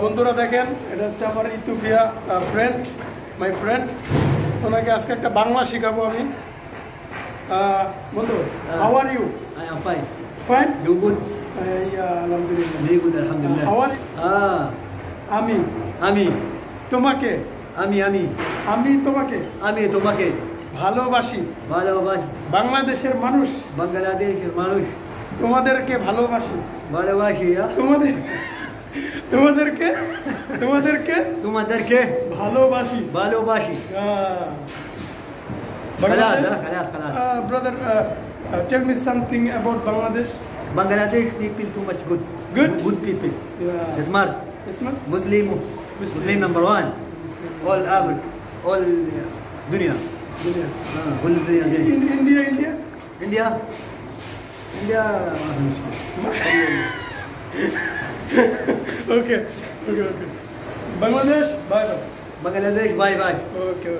বন্ধুরা দেখেন, এটা হচ্ছে আমার ইথিওপিয়া ফ্রেন্ড, মাই ফ্রেন্ড। ওনাকে আজকে একটা বাংলা শেখাবো আমি। বন্ধু, how are you? I am fine. Fine? You good? আলহামদুলিল্লাহ। Very good, alhamdulillah. How are আমি আমি তোমাকে আমি আমি আমি তোমাকে আমি তোমাকে ভালোবাসি। ভালোবাসি। বাংলাদেশের মানুষ বাংলাদেশের মানুষ তোমাদেরকে ভালোবাসি। ভালোবাসি। তোমাদেরকে তোমাদেরকে তোমাদেরকে ভালোবাসি। ভালোবাসি। خلاص خلاص خلاص. Brother, tell me something about Bangladesh. Bangladesh people too much good. Good? Good people. Yeah. Smart. Smart? Muslim number one. All Arab. All dunya. Dunia. كل الدنيا زي. India. India ما في مشكلة. Okay. Bangladesh, bye bye. Bangladesh bye bye. Okay.